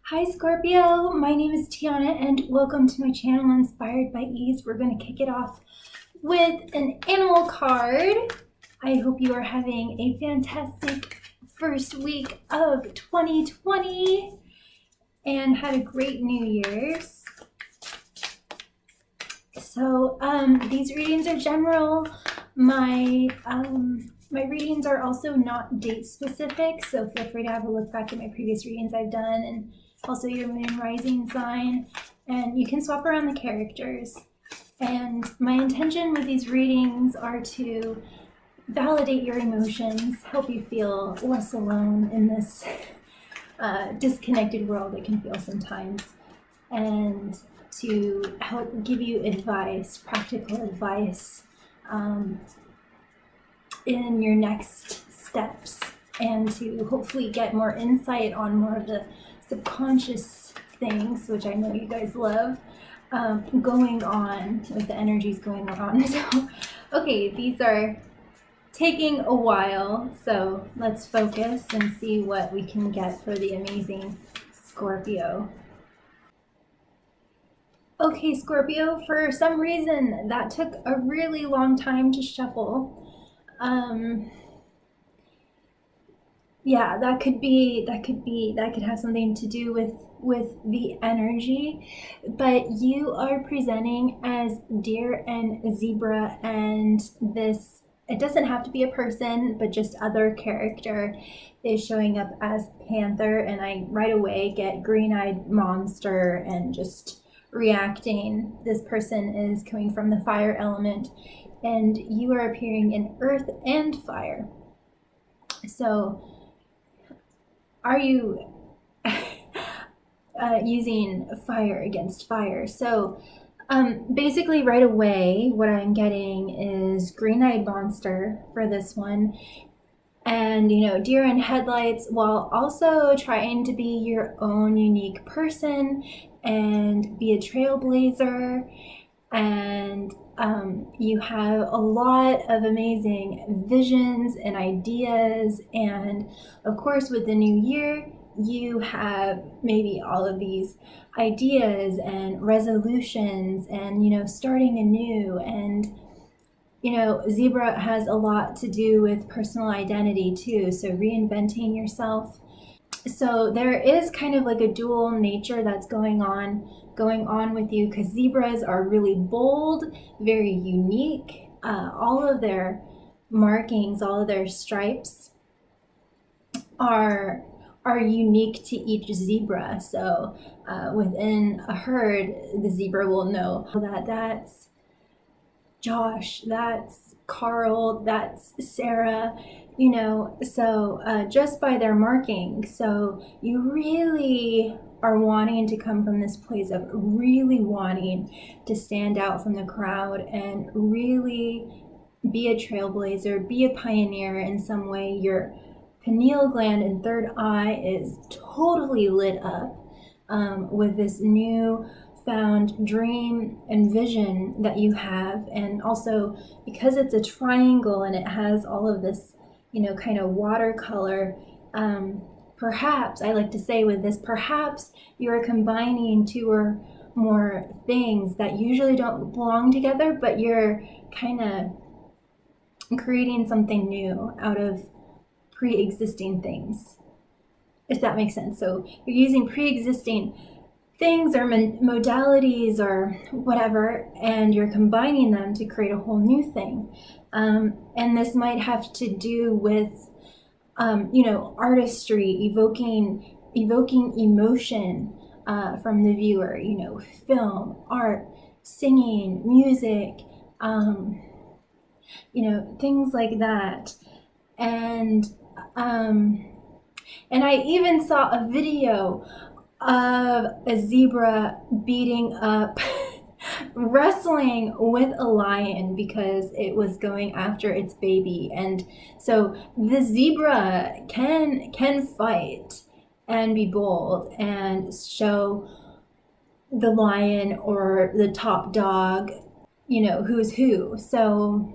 Hi Scorpio, my name is Tiana and welcome to my channel Inspired by Ease. We're going to kick it off with an animal card. I hope you are having a fantastic first week of 2020 and had a great New Year's. So these readings are general. My readings are also not date specific, so feel free to have a look back at my previous readings I've done, and also your moon rising sign, and you can swap around the characters. And my intention with these readings are to validate your emotions, help you feel less alone in this disconnected world it can feel sometimes, and to help give you advice, practical advice in your next steps, and to hopefully get more insight on more of the subconscious things, which I know you guys love, going on with the energies going on. So, okay, these are taking a while, so let's focus and see what we can get for the amazing Scorpio. Okay, Scorpio, for some reason that took a really long time to shuffle. Yeah, that could have something to do with the energy, but you are presenting as deer and zebra, and this, it doesn't have to be a person, but just other character is showing up as panther, and I right away get green-eyed monster and just reacting. This person is coming from the fire element, and you are appearing in earth and fire. So are you using fire against fire? So basically right away what I'm getting is green-eyed monster for this one, and deer in headlights, while also trying to be your own unique person and be a trailblazer. And you have a lot of amazing visions and ideas, and of course with the new year you have maybe all of these ideas and resolutions and starting anew. And zebra has a lot to do with personal identity too, so reinventing yourself. So there is kind of like a dual nature that's going on with you, because zebras are really bold, very unique. All of their markings, all of their stripes are unique to each zebra. So within a herd, the zebra will know that that's Josh, that's Carl, that's Sarah, so just by their marking. So you really are wanting to come from this place of really wanting to stand out from the crowd and really be a trailblazer, be a pioneer in some way. Your pineal gland and third eye is totally lit up with this new found dream and vision that you have. And also because it's a triangle and it has all of this kind of watercolor, perhaps I like to say with this, perhaps you're combining two or more things that usually don't belong together, but you're kind of creating something new out of pre-existing things, if that makes sense. So you're using pre-existing things or modalities or whatever, and you're combining them to create a whole new thing. And this might have to do with artistry, evoking emotion from the viewer, film, art, singing, music, things like that. And I even saw a video of a zebra beating up wrestling with a lion because it was going after its baby. And so the zebra can fight and be bold and show the lion or the top dog who's who. So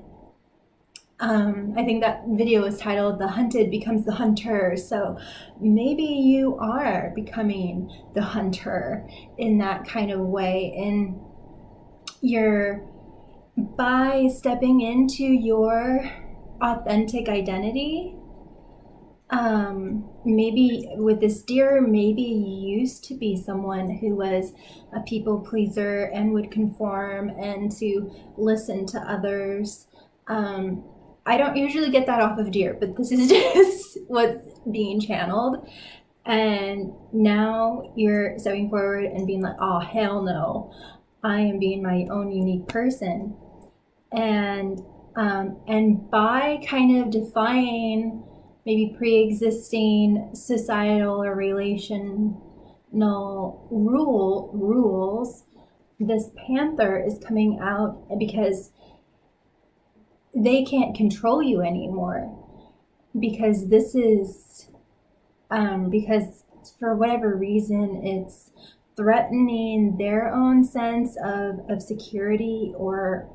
I think that video was titled "The Hunted Becomes the Hunter." So maybe you are becoming the hunter in that kind of way. And you're, by stepping into your authentic identity, maybe with this deer, maybe you used to be someone who was a people pleaser and would conform and to listen to others. I don't usually get that off of deer, but this is just what's being channeled. And now you're stepping forward and being like, oh, hell no, I am being my own unique person. And by kind of defying maybe pre-existing societal or relational rules, this panther is coming out because they can't control you anymore, because this is because for whatever reason it's threatening their own sense of security or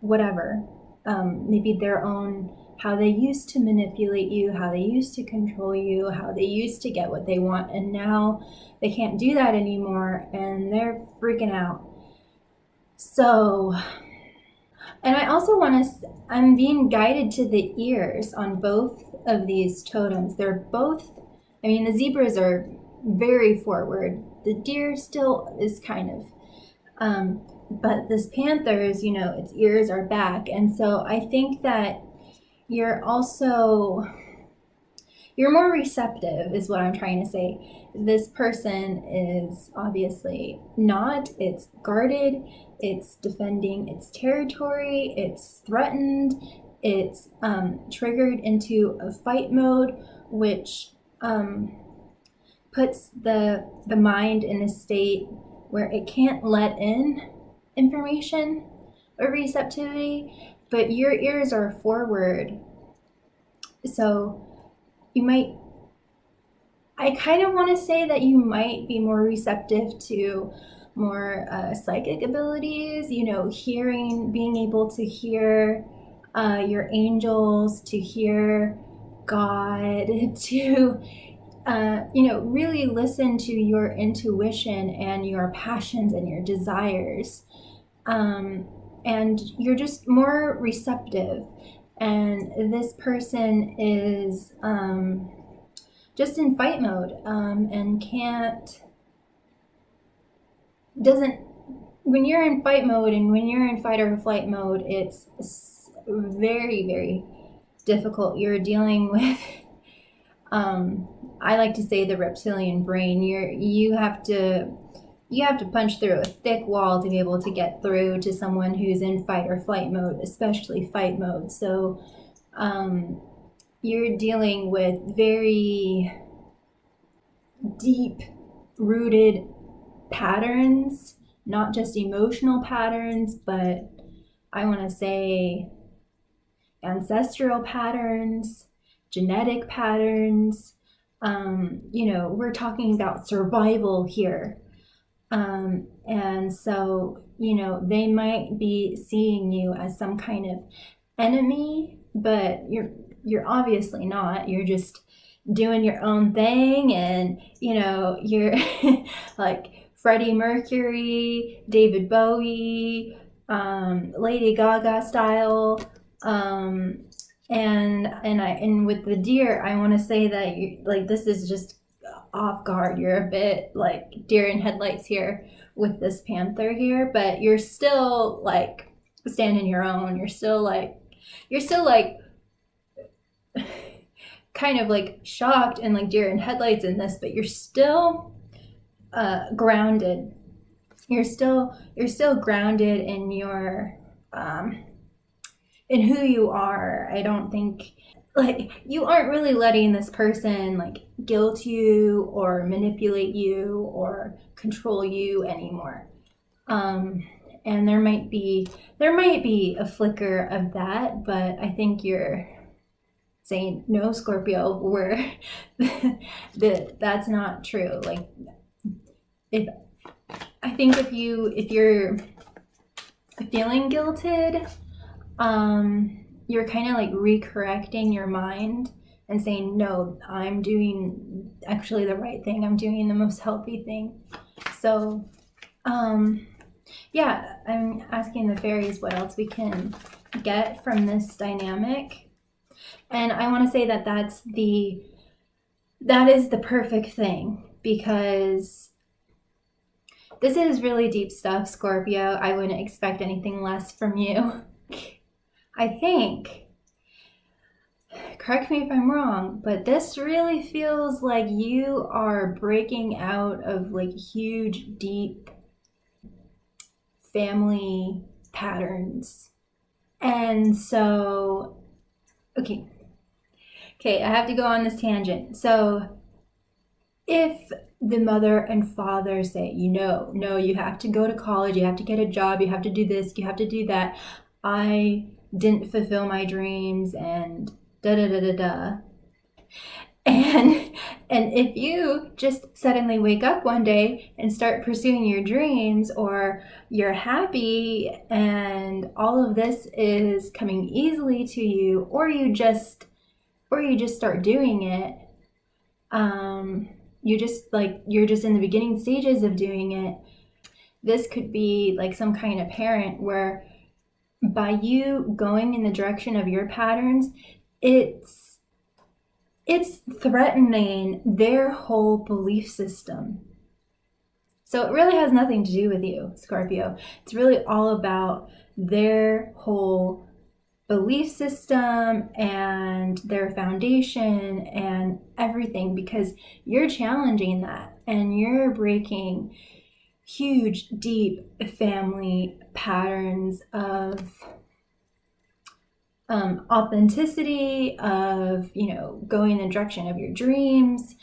whatever. Maybe their own, how they used to manipulate you, how they used to control you, how they used to get what they want, and now they can't do that anymore and they're freaking out. So, and I also want to, I'm being guided to the ears on both of these totems. They're both, I mean, the zebras are very forward. The deer still is kind of, but this panther's, its ears are back. And so I think that you're more receptive is what I'm trying to say. This person is obviously not. It's guarded, it's defending its territory, it's threatened, it's triggered into a fight mode, which puts the mind in a state where it can't let in information or receptivity, but your ears are forward. So I kind of want to say that you might be more receptive to more psychic abilities, hearing, being able to hear your angels, to hear God, to really listen to your intuition and your passions and your desires. And you're just more receptive. And this person is just in fight mode and when you're in fight mode and when you're in fight or flight mode, it's very, very difficult. You're dealing with I like to say the reptilian brain. You have to punch through a thick wall to be able to get through to someone who's in fight or flight mode, especially fight mode. So you're dealing with very deep rooted patterns, not just emotional patterns, but I want to say ancestral patterns, genetic patterns. We're talking about survival here. And so, they might be seeing you as some kind of enemy, but you're obviously not. You're just doing your own thing, and you're like Freddie Mercury, David Bowie, Lady Gaga style. And with the deer, I want to say that this is just off guard. You're a bit like deer in headlights here with this panther here, but you're still like standing your own. You're still like kind of like shocked and like deer in headlights in this, but you're still grounded. You're still grounded in your in who you are. I don't think you aren't really letting this person guilt you or manipulate you or control you anymore. And there might be a flicker of that, but I think you're saying, no, Scorpio, that's not true. If you're feeling guilted, you're kind of like recorrecting your mind and saying, no, I'm doing actually the right thing. I'm doing the most healthy thing. So, yeah, I'm asking the fairies what else we can get from this dynamic. And I want to say that that is the perfect thing, because this is really deep stuff, Scorpio. I wouldn't expect anything less from you. I think, correct me if I'm wrong, but this really feels like you are breaking out of like huge, deep family patterns. And so, okay, I have to go on this tangent. So if the mother and father say, no, you have to go to college, you have to get a job, you have to do this, you have to do that, I didn't fulfill my dreams, and da da da da da. And if you just suddenly wake up one day and start pursuing your dreams, or you're happy and all of this is coming easily to you, or you just start doing it, you're just in the beginning stages of doing it. This could be like some kind of parent where, by you going in the direction of your patterns, it's threatening their whole belief system. So it really has nothing to do with you, Scorpio. It's really all about their whole belief system and their foundation and everything, because you're challenging that and you're breaking huge, deep family patterns of authenticity, of going in the direction of your dreams,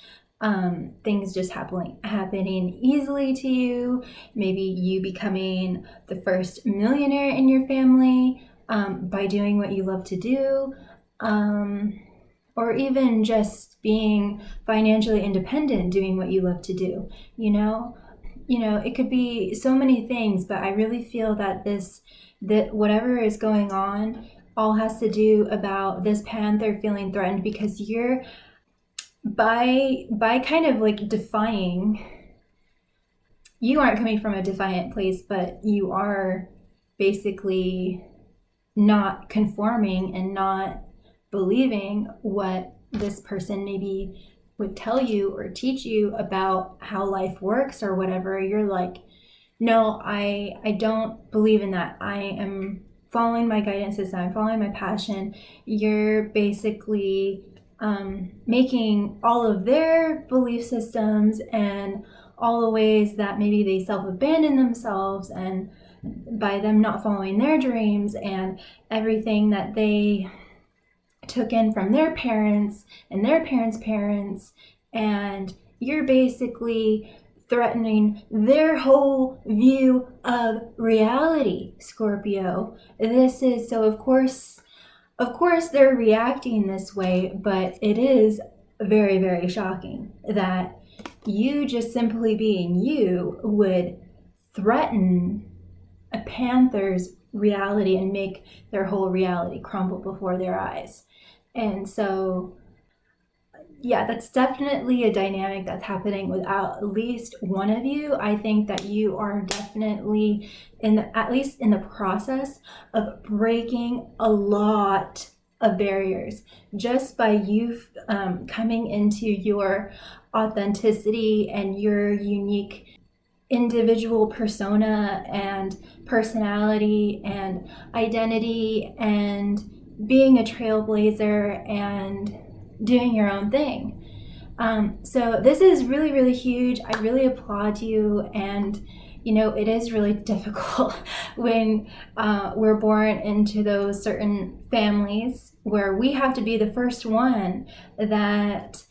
things just happening easily to you, maybe you becoming the first millionaire in your family by doing what you love to do, or even just being financially independent doing what you love to do. It could be so many things, but I really feel that whatever is going on all has to do about this panther feeling threatened, because you're, by kind of like defying, you aren't coming from a defiant place, but you are basically not conforming and not believing what this person maybe would tell you or teach you about how life works or whatever. You're like, no, I don't believe in that. I am following my guidance system. I'm following my passion. You're basically making all of their belief systems and all the ways that maybe they self-abandon themselves, and by them not following their dreams and everything that they took in from their parents and their parents' parents, and you're basically threatening their whole view of reality, Scorpio. This is, so of course they're reacting this way, but it is very, very shocking that you, just simply being you, would threaten a panther's reality and make their whole reality crumble before their eyes. And so, yeah, that's definitely a dynamic that's happening with at least one of you. I think that you are definitely at least in the process of breaking a lot of barriers just by you coming into your authenticity and your unique individual persona and personality and identity, and being a trailblazer and doing your own thing. So this is really, really huge. I really applaud you. And it is really difficult when we're born into those certain families where we have to be the first one that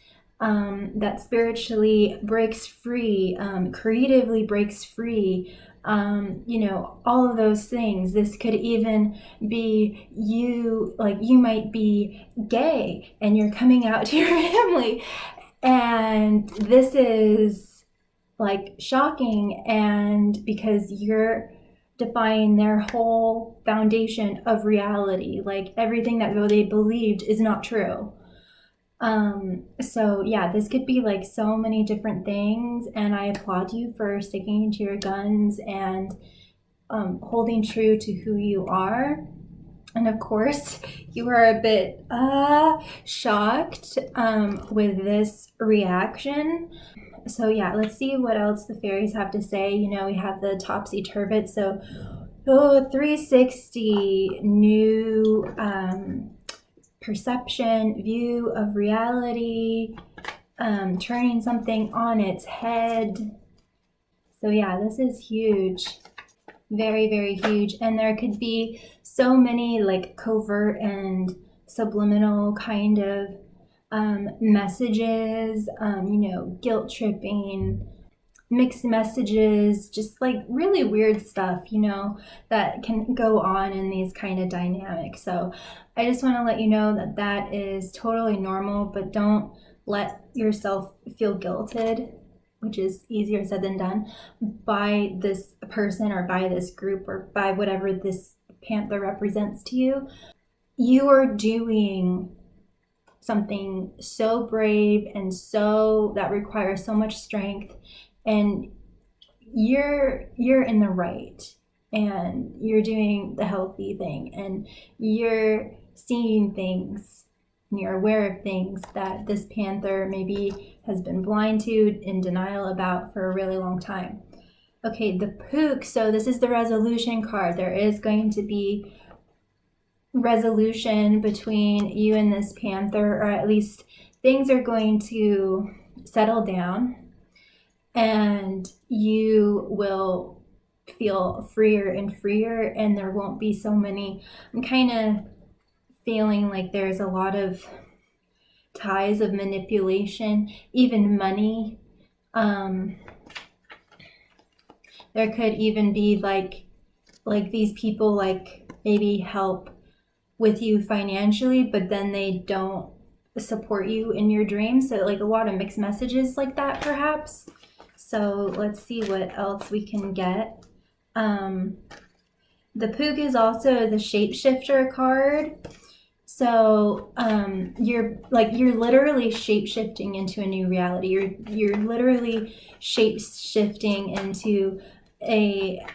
spiritually breaks free, creatively breaks free, all of those things. This could even be you, like you might be gay and you're coming out to your family, and this is like shocking, and because you're defying their whole foundation of reality. Like everything that they believed is not true. So yeah, this could be like so many different things, and I applaud you for sticking to your guns and holding true to who you are. And of course, you are a bit shocked with this reaction. So yeah, let's see what else the fairies have to say. You know, we have the topsy-turvy. So 360, new perception, view of reality, turning something on its head. So yeah, this is huge. Very, very huge. And there could be so many like covert and subliminal kind of messages, guilt tripping, mixed messages, just like really weird stuff, that can go on in these kind of dynamics. So I just want to let you know that that is totally normal, but don't let yourself feel guilted, which is easier said than done, by this person or by this group or by whatever this panther represents to you. You are doing something so brave and so that requires so much strength, and you're in the right, and you're doing the healthy thing, and you're seeing things, and you're aware of things that this panther maybe has been blind to, in denial about for a really long time. Okay, the Pook. So this is the resolution card. There is going to be resolution between you and this panther, or at least things are going to settle down, and you will feel freer and freer, and there won't be so many. I'm kind of feeling like there's a lot of ties of manipulation, even money. There could even be like these people like maybe help with you financially, but then they don't support you in your dreams. So like a lot of mixed messages like that perhaps. So let's see what else we can get. The Pook is also the shapeshifter card. So you're literally shape-shifting into a new reality. You're literally shape-shifting into a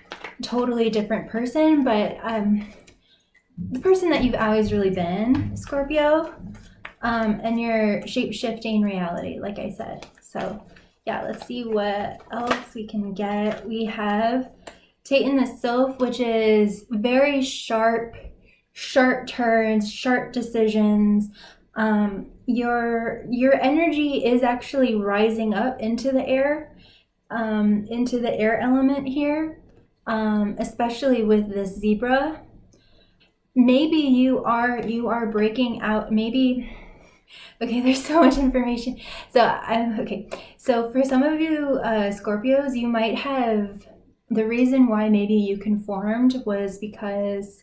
totally different person, but the person that you've always really been, Scorpio, and you're shape-shifting reality, like I said. So yeah, let's see what else we can get. We have Titan the Sylph, which is very sharp turns, sharp decisions. Your energy is actually rising up into the air element here, especially with this zebra. Maybe you are breaking out. Maybe, okay, there's so much information. So for some of you Scorpios, you might have, the reason why maybe you conformed was because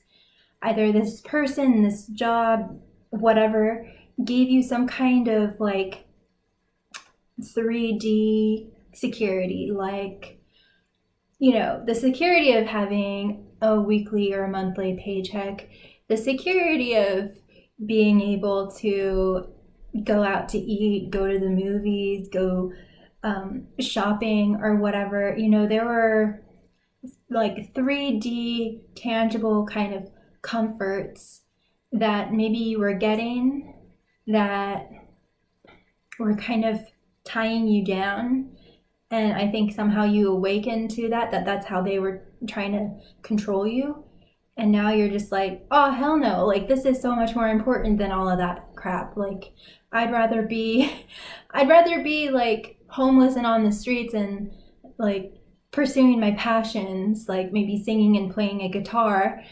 either this person, this job, whatever, gave you some kind of like 3D security, like, the security of having a weekly or a monthly paycheck, the security of being able to go out to eat, go to the movies, go shopping or whatever. There were like 3D tangible kind of comforts that maybe you were getting that were kind of tying you down. And I think somehow you awakened to that's how they were trying to control you. And now you're just like, oh, hell no. Like, this is so much more important than all of that crap. Like, I'd rather be like homeless and on the streets and like pursuing my passions, like maybe singing and playing a guitar,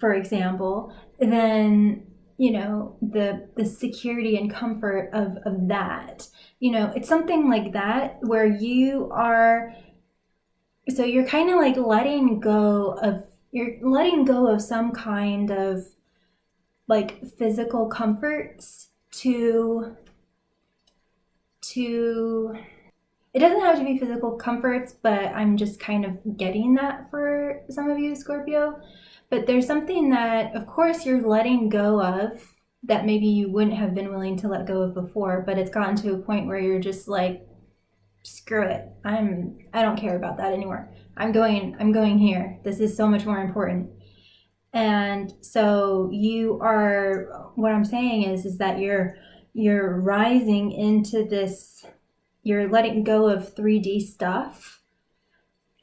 for example, than the security and comfort of that. It's something like that where you are, so you're kind of like letting go of some kind of like physical comforts to it doesn't have to be physical comforts, but I'm just kind of getting that for some of you, Scorpio. But there's something that, of course, you're letting go of that maybe you wouldn't have been willing to let go of before, but it's gotten to a point where you're just like, screw it. I don't care about that anymore. I'm going here. This is so much more important. And so what I'm saying is that you're rising into this, you're letting go of 3D stuff,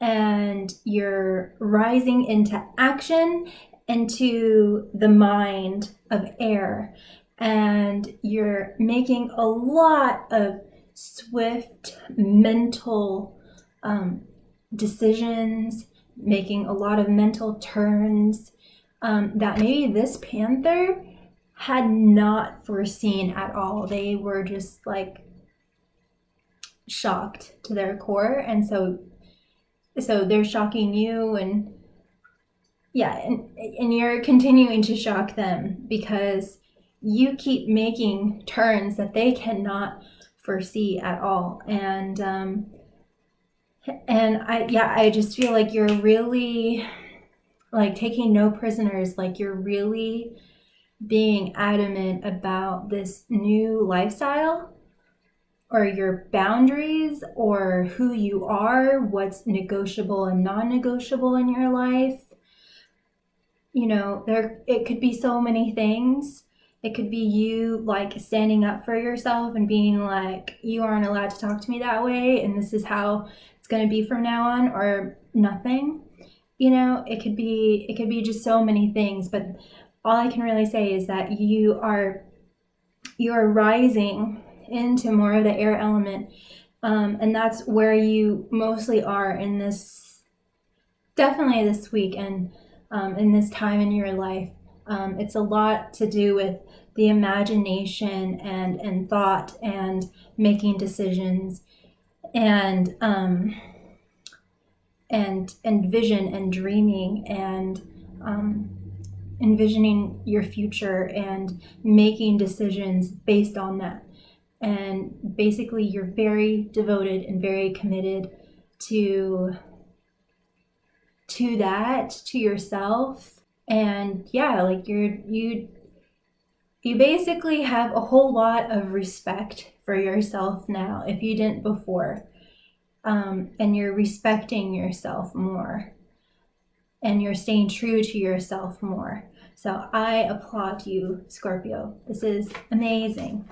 and you're rising into action, into the mind of air, and you're making a lot of swift mental decisions, making a lot of mental turns that maybe this Panther had not foreseen at all. They were just like shocked to their core, and so they're shocking you, and you're continuing to shock them because you keep making turns that they cannot foresee at all. And I just feel like you're really like taking no prisoners, like you're really being adamant about this new lifestyle, or your boundaries, or who you are, what's negotiable and non-negotiable in your life. You know, it could be so many things. It could be you like standing up for yourself and being like, you aren't allowed to talk to me that way, and this is how it's going to be from now on, or nothing. You know, it could be just so many things, but all I can really say is that you are rising into more of the air element, and that's where you mostly are in this, definitely this week, and in this time in your life. It's a lot to do with the imagination and thought and making decisions and vision and dreaming and envisioning your future and making decisions based on that. And basically you're very devoted and very committed to that, to yourself. And yeah, like you basically have a whole lot of respect for yourself now if you didn't before. And you're respecting yourself more, and you're staying true to yourself more. So I applaud you, Scorpio. This is amazing.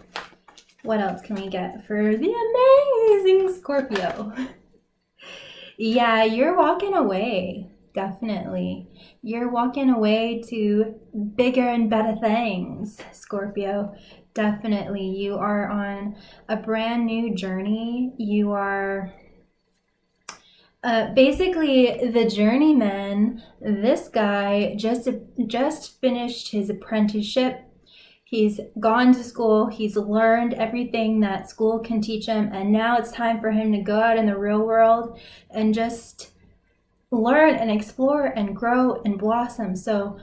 What else can we get for the amazing Scorpio? Yeah, you're walking away. Definitely. You're walking away to bigger and better things, Scorpio. Definitely. You are on a brand new journey. You are basically the journeyman. This guy just finished his apprenticeship. He's gone to school. He's learned everything that school can teach him. And now it's time for him to go out in the real world and just learn and explore and grow and blossom. So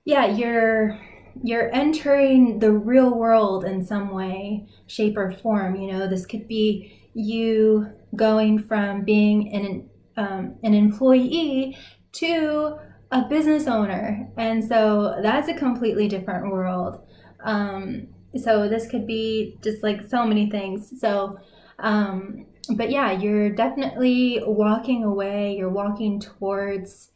yeah, you're entering the real world in some way, shape, or form. You know, this could be you going from being an employee to a business owner, and so that's a completely different world. So this could be just like so many things. So but yeah, you're definitely walking away. You're walking towards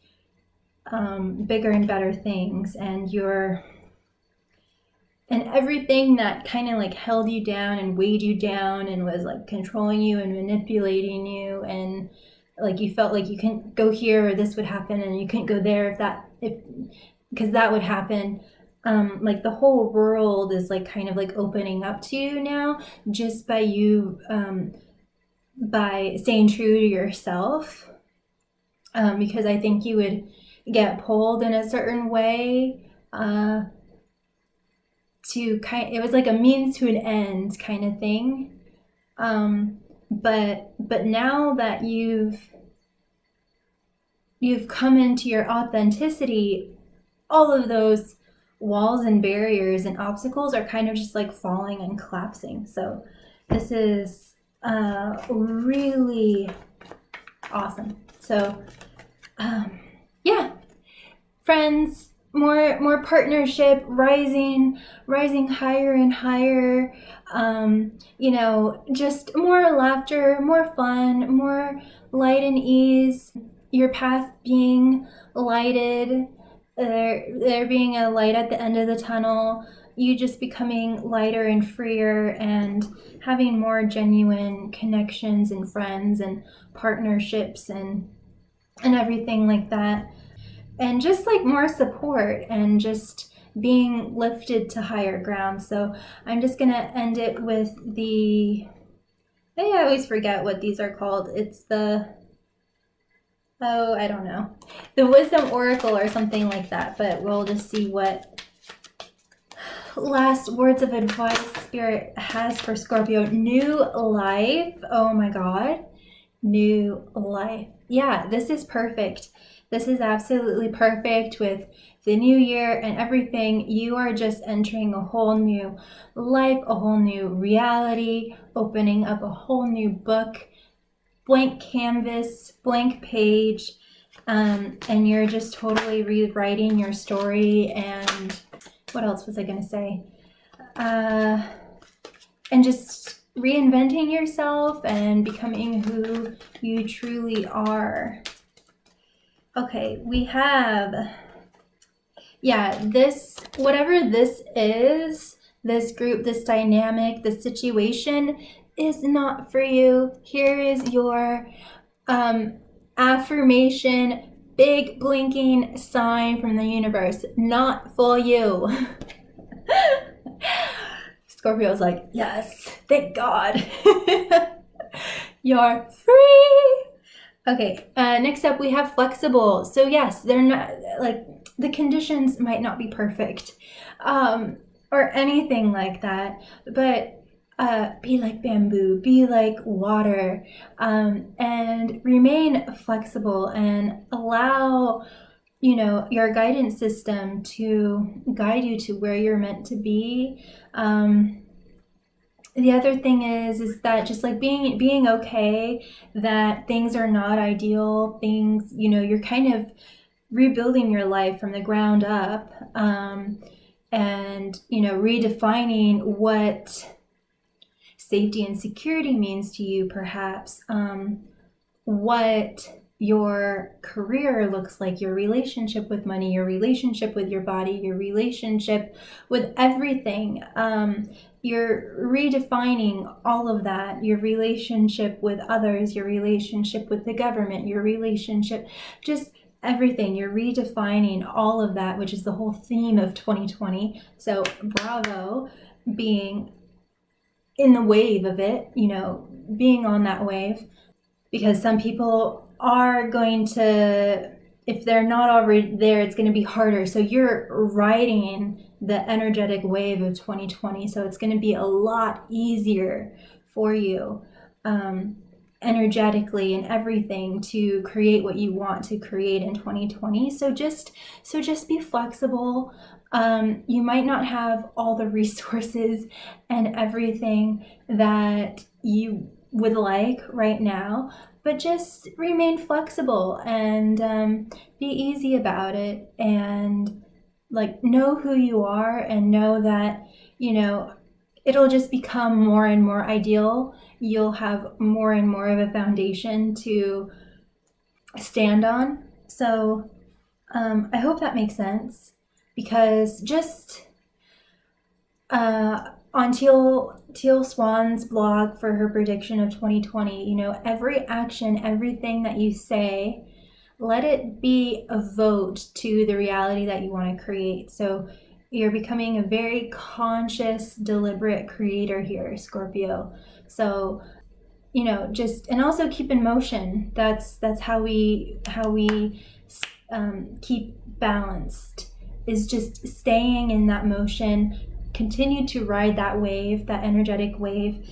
bigger and better things, and everything that kind of like held you down and weighed you down and was like controlling you and manipulating you, and like you felt like you couldn't go here or this would happen, and you couldn't go there because that would happen. Like the whole world is like kind of like opening up to you now, just by you by staying true to yourself, because I think you would get pulled in a certain way it was like a means to an end kind of thing, but now that you've come into your authenticity, all of those walls and barriers and obstacles are kind of just like falling and collapsing. So this is really awesome. So yeah, friends, more partnership, rising higher and higher. Just more laughter, more fun, more light and ease. Your path being lighted, there being a light at the end of the tunnel. You just becoming lighter and freer and having more genuine connections and friends and partnerships and everything like that. And just like more support and just being lifted to higher ground. So I'm just gonna end it with I always forget what these are called. It's I don't know, the Wisdom Oracle or something like that, but we'll just see what last words of advice Spirit has for Scorpio. New life. Oh my God. New life. Yeah, this is perfect. This is absolutely perfect with the new year and everything. You are just entering a whole new life, a whole new reality, opening up a whole new book, blank canvas, blank page, and you're just totally rewriting your story. And what else was I going to say? And just reinventing yourself and becoming who you truly are. Okay, we have, this, whatever this is, this group, this dynamic, this situation is not for you. Here is your affirmation, big blinking sign from the universe, not for you. Scorpio's like, yes, thank God. You're free. Okay, next up we have flexible. So yes, they're not, like, the conditions might not be perfect or anything like that, but be like bamboo, be like water, and remain flexible and allow, your guidance system to guide you to where you're meant to be. The other thing is that just like being okay that things are not ideal, things, you're kind of rebuilding your life from the ground up, and redefining what safety and security means to you, perhaps, what your career looks like, your relationship with money, your relationship with your body, your relationship with everything. You're redefining all of that, your relationship with others, your relationship with the government, your relationship, just everything. You're redefining all of that, which is the whole theme of 2020. So bravo, being in the wave of it, being on that wave, because some people are going to, if they're not already there, it's going to be harder. So you're riding the energetic wave of 2020. So it's going to be a lot easier for you, energetically and everything, to create what you want to create in 2020. So just be flexible. You might not have all the resources and everything that you would like right now, but just remain flexible and be easy about it, and like know who you are, and know that it'll just become more and more ideal. You'll have more and more of a foundation to stand on. So I hope that makes sense, because just on Teal Swan's blog for her prediction of 2020, every action, everything that you say, let it be a vote to the reality that you want to create. So you're becoming a very conscious, deliberate creator here, Scorpio. So, just, and also keep in motion. That's how we keep balanced, is just staying in that motion. Continue to ride that wave, that energetic wave.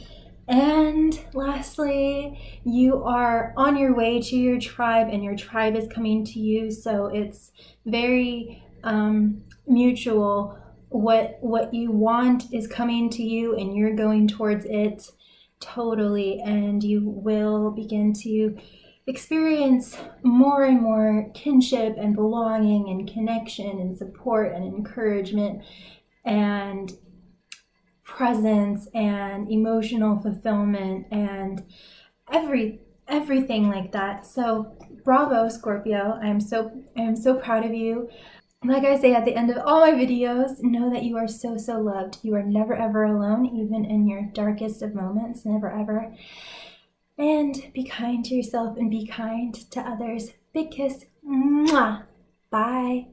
And lastly, you are on your way to your tribe, and your tribe is coming to you. So it's very mutual. What you want is coming to you, and you're going towards it. totally, and you will begin to experience more and more kinship and belonging and connection and support and encouragement and presence and emotional fulfillment and everything like that. So bravo, Scorpio. I am so proud of you. Like I say at the end of all my videos, know that you are so loved. You are never ever alone, even in your darkest of moments, never ever. And be kind to yourself and be kind to others. Big kiss. Mwah. Bye.